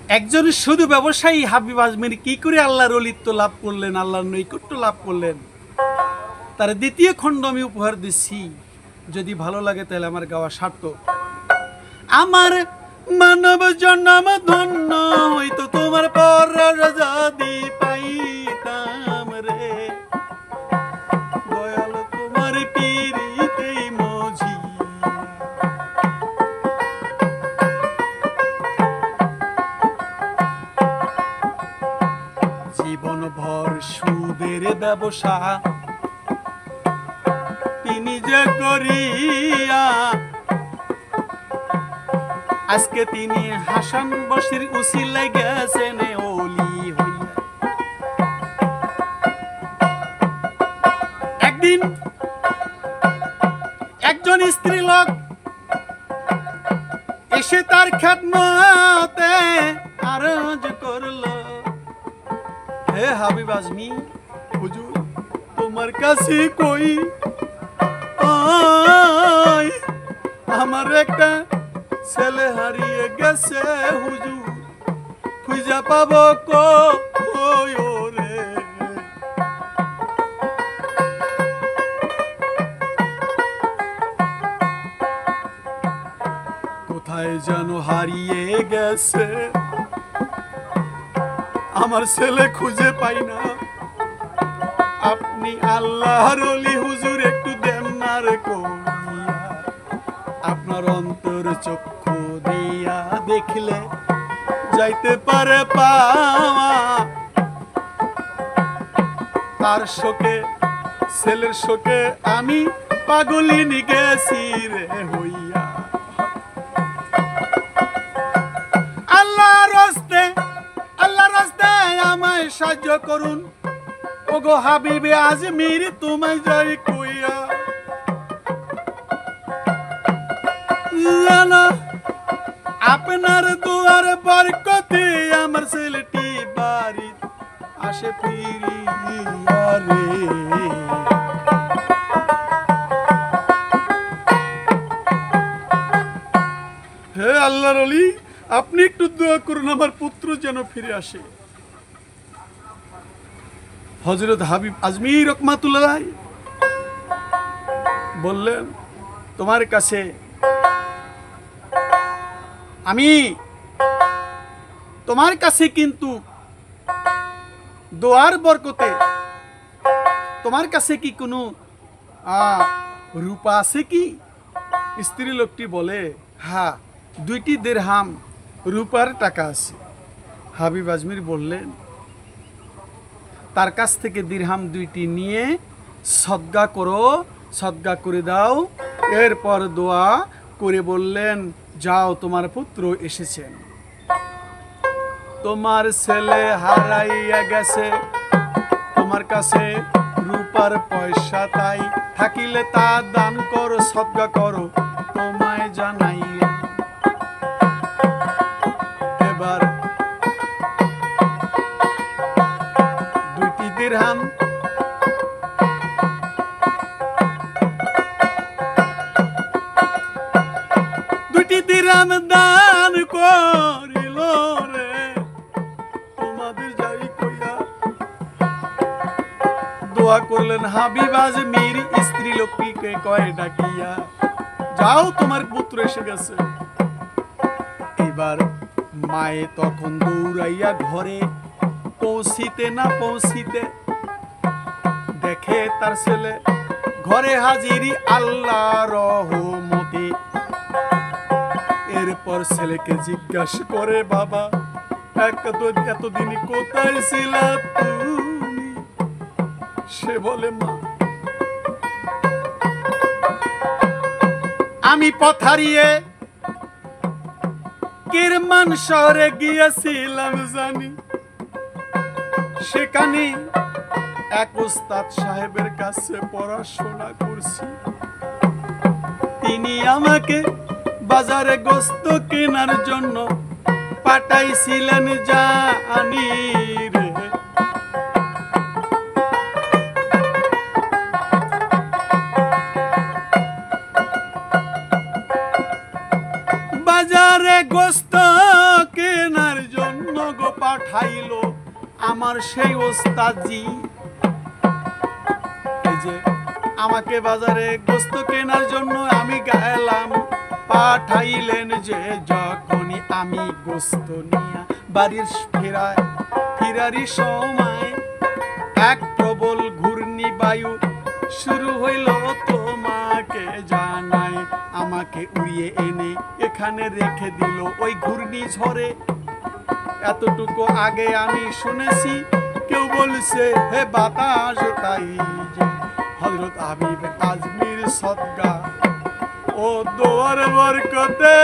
একজন শুধু ব্যবসায়ী হাবিব আজমির কি করে আল্লাহর অলিত্ব লাভ করলেন, আল্লাহর নৈকট্য লাভ করলেন, তার দ্বিতীয় খণ্ড আমি উপহার দিচ্ছি। যদি ভালো লাগে তাহলে আমার গাওয়া সার্থক। আমার মানব জন্ম ধন্য হইতো তোমার পর যদি পাইতাম রে, দয়াল তোমার পিরিতেই মজি। জীবন ভর সুদের ব্যবসা তিনি যে করিয়া, আজকে তিনি হাসান বশির উসিলায় গেছেন ওলি হইয়া। একদিন একজন স্ত্রী লোক এসে তার খেদমতে আরজ করলো, হে হাবিব আজমি হুজুর, তোমার কাছে কই আমার একটা ছেলে হারিয়ে গেছে হুজুর, খুঁজে পাবো কই রে। কোথায় যেন হারিয়ে গেছে আমার ছেলে, খুঁজে পাই না। আপনি আল্লাহর ওলি হুজুর, একটু দেন না রে কইয়া। আপনার অন্তর চক্ষু দিয়া দেখলে যাইতে পারে পাওয়া। তার শোকে, ছেলের শোকে আমি পাগলিনী গেছি রে হইয়া। আল্লাহর রাস্তে আমায় সাহায্য করুন, ওগো হাবিবে আজমির তোমায় যাই কইয়া। জানো আপনার দুয়ার বরকতে আমার ছেলেটি বাড়ি আসে ফিরিয়া রে। হে আল্লাহর ওলি, আপনি একটু দোয়া করুন আমার পুত্র যেন ফিরে আসে। হযরত হাবিব আজমির রহমাতুল্লাহ বললেন, তোমার কাছে আমি, তোমার কাছে কিন্তু দোয়ার বরকতে তোমার কাছে কি কোনো রূপা আছে কি? স্ত্রী লোকটি বলে, হ্যাঁ, 2টি দিরহাম রূপার টাকা আছে। হাবিব আজমির বললেন, তার কাছ থেকে দিরহাম 2টি নিয়ে সদকা করো, সদকা করে দাও। এরপর দোয়া করে বললেন, যাও তোমার পুত্র এসেছেন। তোমার ছেলে হারাইয়া গেছে, তোমার কাছে রূপার পয়সা তাই থাকিলে তা দান করো, সদকা করো, তোমায় জানাইয়া। এবার 2টি দিরহাম দান করিল রে, তোমাদের যাই কইয়া। দোয়া করলেন হাবিব আজমির স্ত্রী লোকটিকে কয় ডাকিয়া, যাও তোমার পুত্র এসে গেছে। এবার মায়ে তখন দৌড়াইয়া ঘরে পৌঁছিতে না পৌঁছিতে দেখে তার ছেলে ঘরে হাজিরি আল্লাহ রহমতে। এরপর ছেলেকে জিজ্ঞাসা করে, বাবা এতদিন কোথায় ছিলা তুমি? সে বলে, মা আমি পথ হারিয়ে কিরমান শহরে গিয়েছিলাম জানি, সেখানে এক উস্তাদ সাহেবের কাছে পড়াশোনা করছি। তিনি আমাকে বাজারে গোস্ত কেনার জন্য পাঠাইছিলেন জানি রে। বাজারে গোস্ত কেনার জন্য পাঠাইলো আমার সেই ওস্তাদজি। এই যে আমাকে বাজারে গোস্ত কেনার জন্য আমি গেলাম, পাঠাইলেন যে যখনই আমি গোস্ত নিয়া বাড়ির ফিরারি সময় এক প্রবল ঘূর্ণি বায়ু শুরু হইল তোমাকে জানাই, আমাকে উড়িয়ে এনে এখানে রেখে দিল ওই ঘূর্ণি ঝড়ে। এতটুকু আগে আমি শুনেছি কেউ বলছে হে বাতাস তাই যে হযরত হাবিব আজমির সদকা ও দোয়ার বরকতে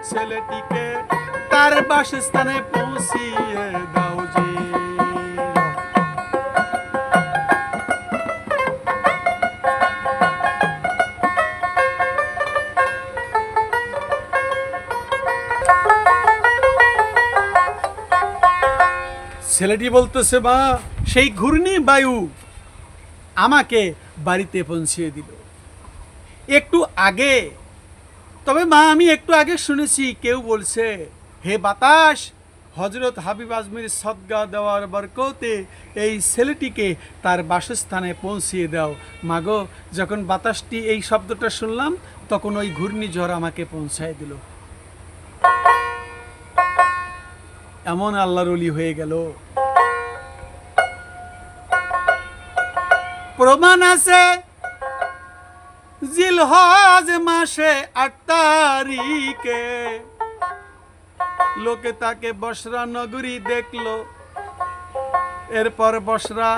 ছেলেটিকে তার বাসস্থানে পৌঁছিয়ে দাও যে। ছেলেটি বলতেছে মা সেই ঘূর্ণি বায়ু আমাকে বাড়িতে পৌঁছিয়ে দিল একটু আগে। তবে মা আমি একটু আগে শুনেছি কেউ বলছে হে বাতাস হযরত হাবিব আজমির সদকা দেওয়ার বরকতে এই ছেলেটিকে তার বাসস্থানে পৌঁছিয়ে দাও। মাগো যখন বাতাসটি এই শব্দটা শুনলাম তখন ওই ঘূর্ণিঝড় আমাকে পৌঁছায় দিল। এমন আল্লাহর ওলি হয়ে গেল। প্রমাণ আছে জিলহজ মাসে ৮ তারিখে লোকে তাকে বসরা নগরী দেখলো। এরপর বসরা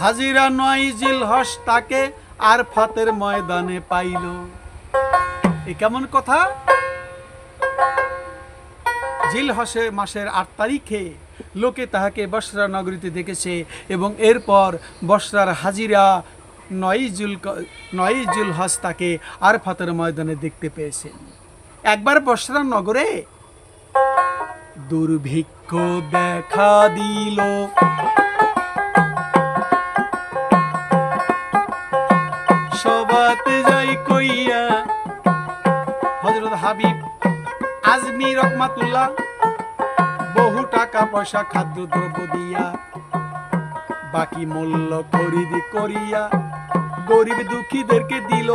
হাজিরা ৯ জিলহজ তাকে আরফাতের ময়দানে পাইল। এ কেমন কথা? জিলহজ মাসের ৮ তারিখে লোকে তাহাকে বসরা নগরীতে দেখেছে এবং এরপর বসরার হাজিরা ৯ জিলহজ তাকে আরফাতের ময়দানে দেখতে পেয়েছেন। একবার বসরা নগরে দুর্ভিক্ষ দেখা দিল। সবাতে যাই কইয়া হযরত হাবিব আজমি রহমাতুল্লাহ বহু টাকা পয়সা খাদ্যদ্রব্য দিয়া বাকি মূল্য খরিদি করিয়া গরিব দুঃখীদেরকে দিল।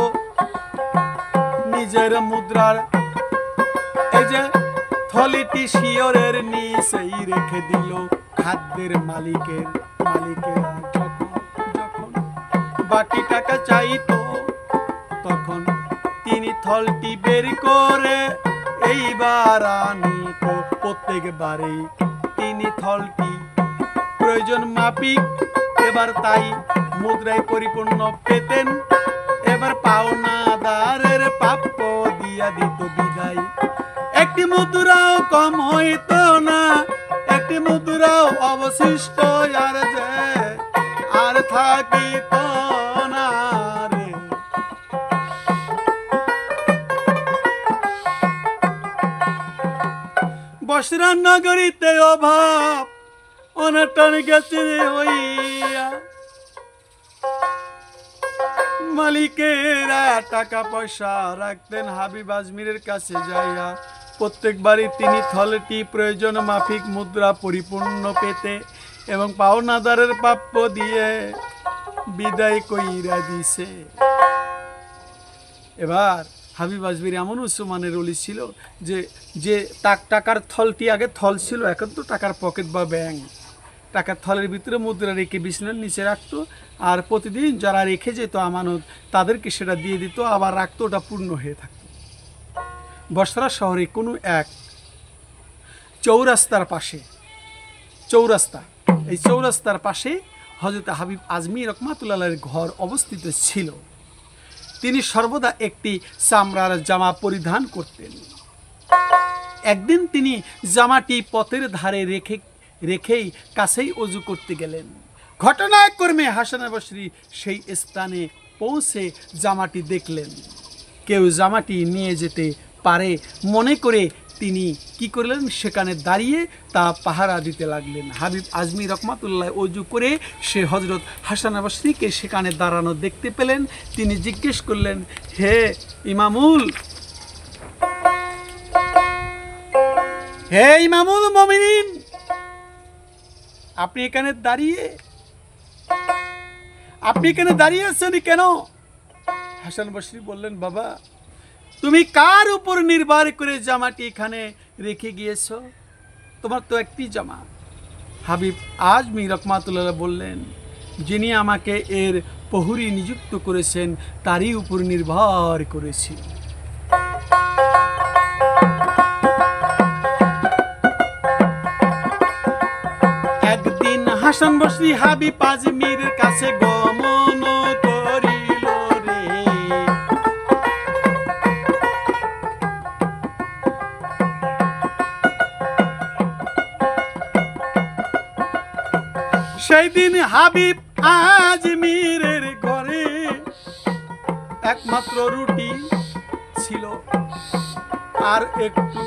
নিজের মুদ্রার এই যে থলিটি শিয়রের নিচেই রেখে দিল। খাদ্যের মালিকেরা যখন বাকি টাকা চাইতো তখন তিনি থলটি বের করে এইবার আনিত। প্রত্যেকবারেই তিনি থলটি প্রয়োজন মাফিক এবার তাই মুদ্রায় পরিপূর্ণ পেতেন। এবার পাওনাদারের প্রাপ্য দিয়া দিত বিদায়। একটি মুদ্রাও কম হইত না, একটি মুদ্রাও অবশিষ্ট আর থাকিত না রে। বসরা নগরীতে অভাব অনটন গেছে হইয়া। মালিকেরা টাকা পয়সা রাখতেন হাবিব আজমিরের কাছে যাইয়া। প্রত্যেকবারই তিনি থলেটি প্রয়োজন মাফিক মুদ্রা পরিপূর্ণ পেতে এবং পাওনাদারের প্রাপ্য দিয়ে বিদায় কইরা দিছে। এবার হাবিব আজমির এমন উচ্চমানের ওলি ছিল যে টাকার থলটি আগে থল ছিল, এখন তো টাকার পকেট বা ব্যাংক। টাকার থলের ভিতরে মুদ্রা রেখে বিছানার নিচে রাখতো আর প্রতিদিন যারা রেখে যেত আমানত তাদেরকে সেটা দিয়ে দিত, আবার রাখতো, ওটা পূর্ণ হয়ে থাকতো। বসরা শহরে কোনো এক চৌরাস্তার পাশে এই চৌরাস্তার পাশে হযরত হাবিব আজমির রহমাতুল্লাহের ঘর অবস্থিত ছিল। তিনি সর্বদা একটি চামড়ার জামা পরিধান করতেন। একদিন তিনি জামাটি পথের ধারে রেখেই কাছেই ওযু করতে গেলেন। ঘটনাক্রমে হাসান বসরি সেই স্থানে পৌঁছে জামাটি দেখলেন। কেউ জামাটি নিয়ে যেতে পারে মনে করে তিনি কি করলেন, সেখানে দাঁড়িয়ে তা পাহারা দিতে লাগলেন। হাবিব আজমি রহমাতুল্লাহ ওযু করে সে হযরত হাসান বসরিকে সেখানে দাঁড়ানো দেখতে পেলেন। তিনি জিজ্ঞেস করলেন, হে ইমামুল, হে ইমামুল মুমিনিন, আপনি এখানে দাঁড়িয়ে আছেন কেন? হাসান বসরি বললেন, বাবা তুমি কার উপর নির্ভর করে জামাটি এখানে রেখে গিয়েছো? তোমার তো একটি জামা। হাবিব আজমি রহমাতুল্লাহ বললেন, যিনি আমাকে এর প্রহরী নিযুক্ত করেছেন তারই উপর নির্ভর করেছি। একদিন হাসান বসরি হাবিব আজমিরের কাছে গমন করিল রে। সেই দিন হাবিব আজমিরের ঘরে একমাত্র রুটি ছিল আর একটু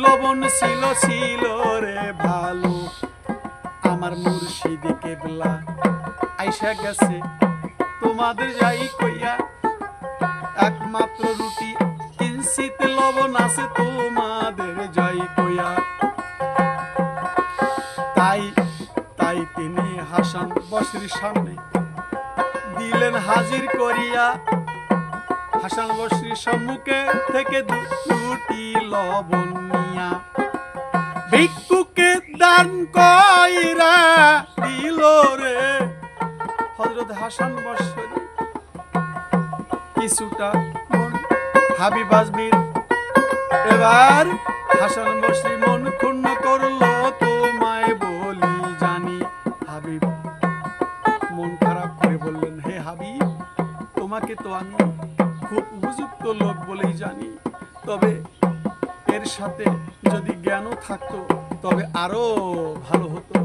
লবণ ছিল রে ভালো। আমার মুর্শিদ কেবলা আইসা গেছে তোমাদের যাই কইয়া, একমাত্র রুটি কিঞ্চিত লবণ আছে তোমাদের যাই কইয়া। তাই তিনি হাসান বসরির সামনে দিলেন হাজির করিয়া। হাসান বসরির সম্মুখে থেকে দুটি লবণ নিয়া ভিক্ষুকে দান কইরা দিল রে। হযরত হাসান বসরি কিছুটা হাবিব আজমির এবার হাসান বসরি মন ক্ষুণ্ণ করলো তোমায় বলি জানি। হাবিব মন খারাপ করে বললেন, হে হাবিব, তোমাকে তো আমি খুব উপযুক্ত লোক বলেই জানি, তবে এর সাথে যদি জ্ঞানও থাকতো তবে আরো ভালো হতো।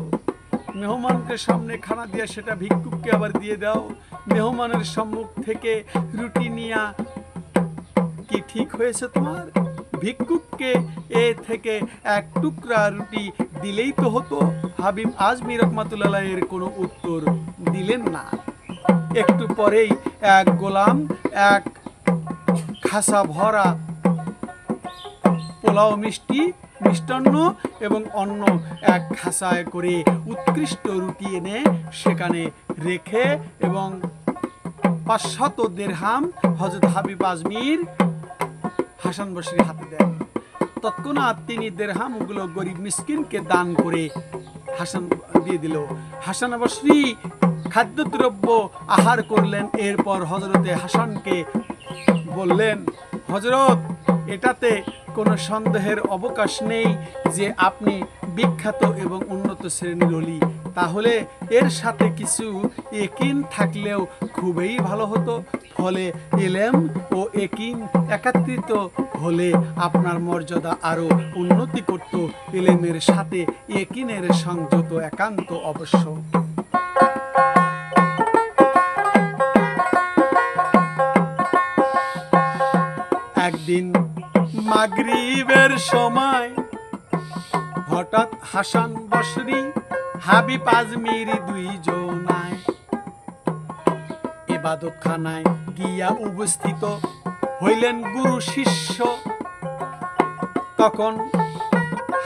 মেহমানকে সামনে খানা দিয়া সেটা ভিক্ষুককে আবার দিয়ে দাও। মেহমানের সম্মুখ থেকে রুটি নিয়া কি ঠিক হয়েছে তোমার? ভিক্ষুককে এ থেকে এক টুকরা রুটি দিলেই তো হতো। হাবিব আজমি রহমাতুল্লাহ এর কোনো উত্তর দিলেন না। একটু পরেই এক গোলাম এক খাসা ভরা পোলাও মিষ্টান্ন এবং অন্য এক খাসায় করে উৎকৃষ্ট রুটি এনে সেখানে রেখে এবং 500 দিরহাম হযরত হাবিব আজমির হাসান বসরির হাতে দেন। তৎক্ষণাৎ তিনি দিরহামগুলো গরিব মিসকিনকে দান করে হাসান দিয়ে দিল। হাসান বসরি খাদ্যদ্রব্য আহার করলেন। এরপর হযরতে হাসানকে বললেন, হযরত, এটাতে কোনো সন্দেহের অবকাশ নেই যে আপনি বিখ্যাত এবং উন্নত শ্রেণীর ওলি। তাহলে এর সাথে কিছু একিন থাকলেও খুবই ভালো হতো। ফলে ইলম ও একিন একত্রিত হলে আপনার মর্যাদা আরো উন্নতি করত। ইলমের সাথে একিনের সংযত একান্ত আবশ্যক। একদিন মাগরিবের সময় হঠাৎ হাসান বসরি হাবিব আজমির দুইজনায় ইবাদতখানায় গিয়া উপস্থিত হইলেন গুরু শিষ্য। তখন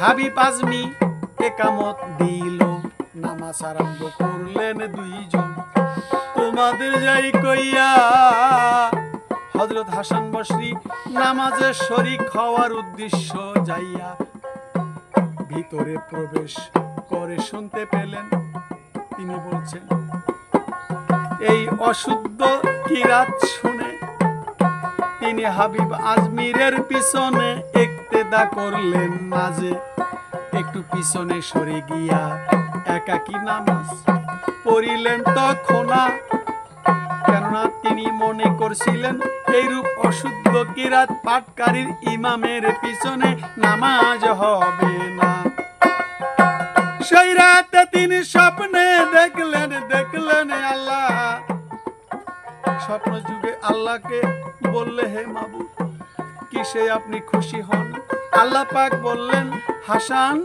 হাবিব আজমি একামত দিল, নামাজ আরম্ভ করলেন দুইজন। তোমাদের যাই কইয়া হযরত হাসান বসরি নামাজে শরীক হওয়ার উদ্দেশ্য যাইয়া ভিতরে প্রবেশ করে শুনতে পেলেন তিনি বলছেন, এই অশুদ্ধ কিরাত শুনে তিনি হাবিব আজমিরের পিছনে ইক্তেদা করলেন। মাঝে একটু পিছনে সরে গিয়া একাকী নামাজ পড়িলেন। তখন কেননা তিনি মনে করছিলেন এইরূপ অশুদ্ধ কিরাত পাঠকারীর ইমামের পিছনে নামাজ হবে না। সেই রাতে তিনি স্বপ্নে দেখলেন আল্লাহ। স্বপ্ন যুগে আল্লাহকে বললে, হে মাবুদ, কিসে আপনি খুশি হন? আল্লাহ পাক বললেন, হাসান,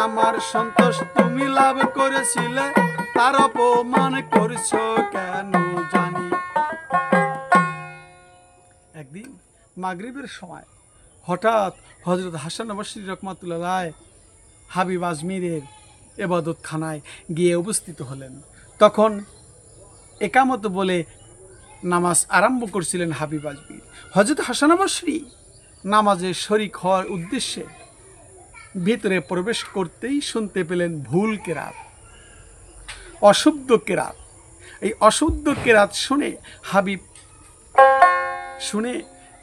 আমার সন্তোষ তুমি লাভ করেছিলে, তার অপমান করছো কেন জানি। একদিন মাগরিবের সময় হঠাৎ হযরত হাসান বসরি রহমাতুল্লাহ আলাইহি হাবিব আজমিরের ইবাদতখানায় গিয়ে উপস্থিত হলেন। তখন একামত বলে নামাজ আরম্ভ করছিলেন হাবিব আজমির। হযরত হাসান বসরি নামাজে শরিক হওয়ার উদ্দেশ্যে ভিতরে প্রবেশ করতেই শুনতে পেলেন ভুল কেরাত, অশুদ্ধ কেরাত। এই অশুদ্ধ কেরাত শুনে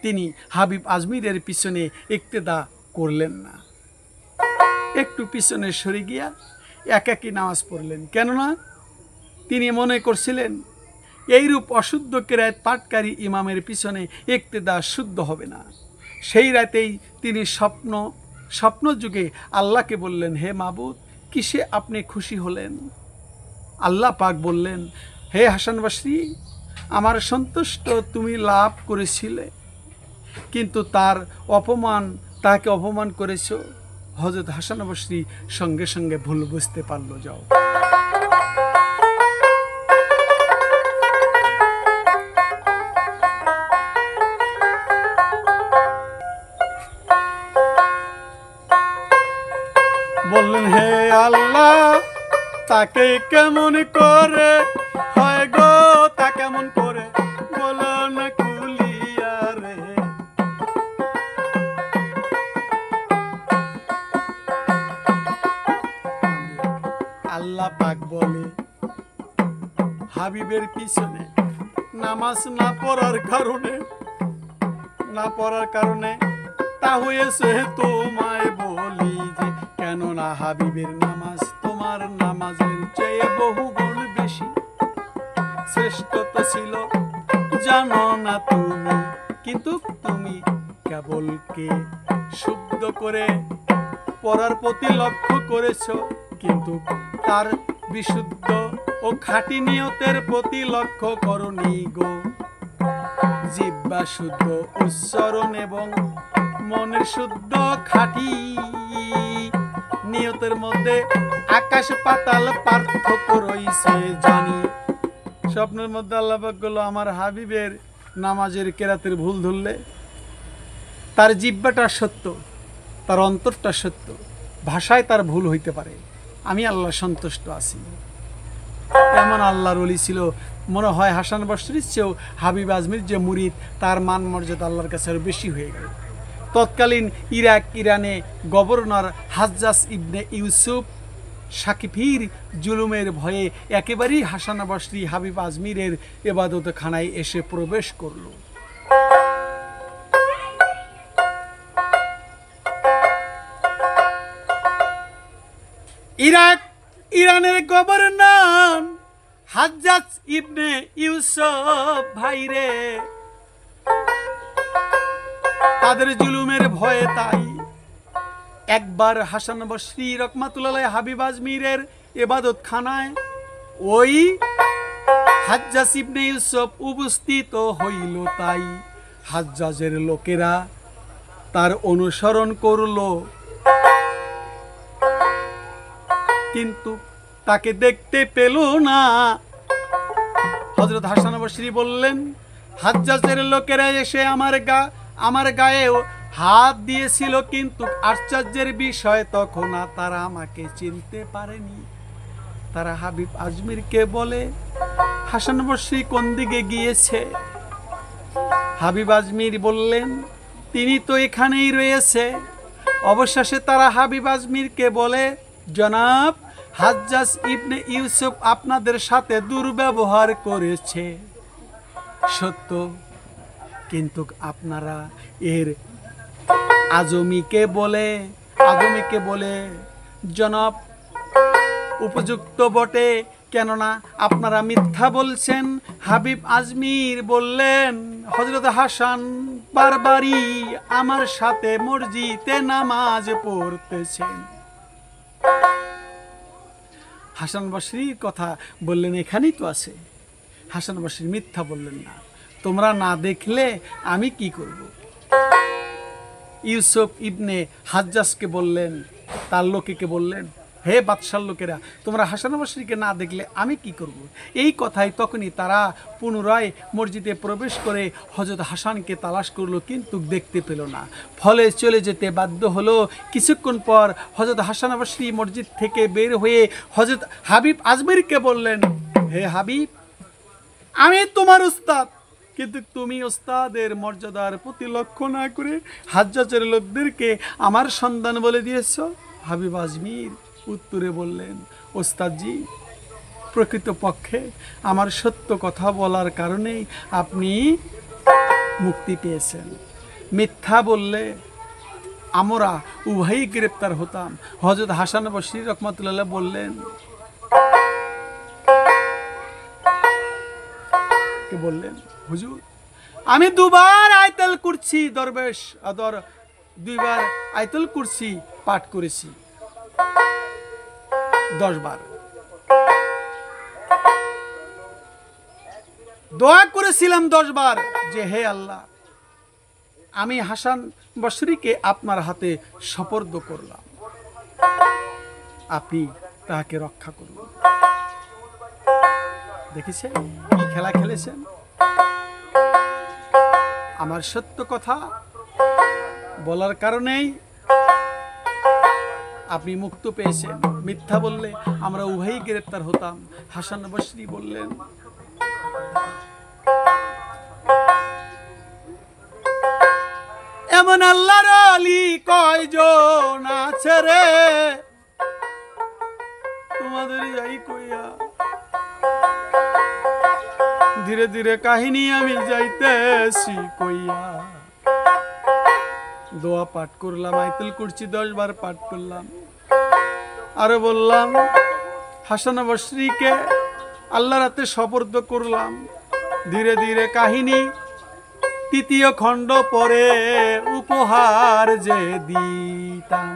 তিনি হাবিব আজমিরের পিছনে ইক্তেদা করলেন না, একটু পিছনে সরে গিয়া একাকী নামাজ পড়লেন। কেননা তিনি মনে করছিলেন এইরূপ অশুদ্ধ কেরাত পাঠকারী ইমামের পিছনে ইক্তেদা শুদ্ধ হবে না। সেই রাতেই তিনি স্বপ্ন যুগে আল্লাহকে বললেন, হে মাবুদ, কিসে আপনি খুশি হলেন? আল্লাহ পাক বললেন, হে হাসান বসরি, আমার সন্তুষ্ট তুমি লাভ করেছিলে, কিন্তু তাকে অপমান করেছ। হযরত হাসান বসরি সঙ্গে সঙ্গে ভুল বুঝতে পারল। যাও, বললেন, হে আল্লাহ, তাকে কেমন করে হয় গো, তা কেমন করে বলো না কুলিয়া রে। আল্লাহ পাক বলে, হাবিবের পিছনে নামাজ না পড়ার কারণে তা হয়েছে তোমায় বলি যে, কেননা হাবিবের নামাজ তোমার নামাজের চেয়ে বহুগুণ বেশি শ্রেষ্ঠতা ছিল, জানো না তুমি। কিন্তু তুমি কেবলকে শুদ্ধ করে পড়ার প্রতি লক্ষ্য করেছ, কিন্তু তার বিশুদ্ধ ও খাঁটি নিয়তের প্রতি লক্ষ্য করনি গো। জিহ্বা শুদ্ধ উচ্চারণ এবং মনের শুদ্ধ খাঁটি নিয়তের মধ্যে আকাশ পাতাল পার্থক্য রয়েছে জানি। স্বপ্নের মধ্যে আল্লাহ পাক বলল, আমার হাবিবের নামাজের কেরাতের ভুল ধরলে তার জিহ্বাটা সত্য, তার অন্তরটা সত্য, ভাষায় তার ভুল হইতে পারে, আমি আল্লাহ সন্তুষ্ট আছি। এমন আল্লাহর ওলি ছিল। মনে হয় হাসান বসরির চেয়েও হাবিব আজমির যে মুরিদ, তার মান মর্যাদা আল্লাহর কাছে আরো বেশি হয়ে গেল। তৎকালীন ইরানে গভর্নর হাজ্জাজ ইবনে ইউসুফ সাকিফির জুলুমের ভয়ে একেবারেই হাসান বসরি হাবিব আজমিরের ইবাদতখানায় এসে প্রবেশ করল। ইরানের গভর্নর হাজ্জাজ ইবনে ইউসুফ ভাইরে, তাদের জুলুমের ভয়ে তাই একবার হাসান বসরি রহমাতুল্লাহ আলাইহি হাবিব আজমিরের ইবাদতখানায় ওই হাজ্জাজ ইবনে ইউসুফ উপস্থিত হইল। তাই হাজ্জাজের লোকেরা তার অনুসরণ করল, কিন্তু তাকে দেখতে পেল না। হযরত হাসান বসরি বললেন, হাজ্জাজের লোকেরা এসে আমার গায়ে হাত দিয়েছিল, কিন্তু আশ্চর্যের বিষয় তখন তারা আমাকে চিনতে পারেনি। তারা হাবিব আজমিরকে বলে, হাসান বসরি কোন দিকে গিয়েছে? হাবিব আজমির বললেন, তিনি তো এখানেই রয়েছে। অবশেষে তারা হাবিব আজমিরকে বলে, জনাব, হাজ্জাজ ইবনে ইউসুফ আপনাদের সাথে দুর্ব্যবহার করেছে সত্য, কিন্তু আপনারা এর আজমিকে বলে জনাব উপযুক্ত বটে, কেননা আপনারা মিথ্যা বলছেন। হাবিব আজমির বললেন, হযরত হাসান বারবারই আমার সাথে মসজিদে নামাজ পড়তেছেন। হাসান বসরির কথা বললেন, এখানেই তো আছে। হাসান বসরি মিথ্যা বললেন না, তোমরা না দেখলে আমি কি করব? ইউসুফ ইবনে হাজ্জাজকে বললেন, তার লোকেকে বললেন, হে বাদশার লোকেরা, তোমরা হাসান বসরিকে না দেখলে আমি কি করব? এই কথাই তখনই তারা পুনরায় মসজিদে প্রবেশ করে হযরত হাসানকে তালাশ করলো, কিন্তু দেখতে পেল না। ফলে চলে যেতে বাধ্য হলো। কিছুক্ষণ পর হযরত হাসান বসরি মসজিদ থেকে বের হয়ে হযরত হাবিব আজমিরকে বললেন, হে হাবিব, আমি তোমার উস্তাদ, কিন্তু তুমি ওস্তাদের মর্যাদার প্রতি লক্ষ্য না করে হাজ্জাজের লোকদেরকে আমার সন্তান বলে দিয়েছ। হাবিব আজমির উত্তরে বললেন, ওস্তাদজি, প্রকৃতপক্ষে আমার সত্য কথা বলার কারণেই আপনি মুক্তি পেয়েছেন। মিথ্যা বললে আমরা উভয়ই গ্রেপ্তার হতাম। হযরত হাসান বসরি রহমাতুল্লাহ বললেন, হুজুর, আমি দুবার আয়াতুল কুরসি দরবেশ আদর দুইবার আয়াতুল কুরসি পাঠ করেছি, 10 বার দোয়া করেছিলাম 10 বার যে হে আল্লাহ, আমি হাসান বসরিকে আপনার হাতে সুপর্দ করলাম, আপনি তাকে রক্ষা করুন। দেখেছেন কি খেলা খেলেছেন? আমার সত্য কথা বলার কারণেই আপনি মুক্ত পেয়েছেন। মিথ্যা বললে আমরা উভয়ই গ্রেপ্তার হতাম। হাসান বসরি বললেন, এমন আল্লাহর আলী কয়জন আছে রে, তোমাদের যাই কইয়া ধীরে ধীরে কাহিনী আমি যাইতেছি কইয়া। দোয়া পাঠ করলাম, আয়াতুল কুরসি 10 বার পাঠ করলাম, আরো বললাম হাসান বসরিকে আল্লাহর হাতে সুপর্দ করলাম। ধীরে ধীরে কাহিনী 3য় খণ্ড পরে উপহার যে দিতাম।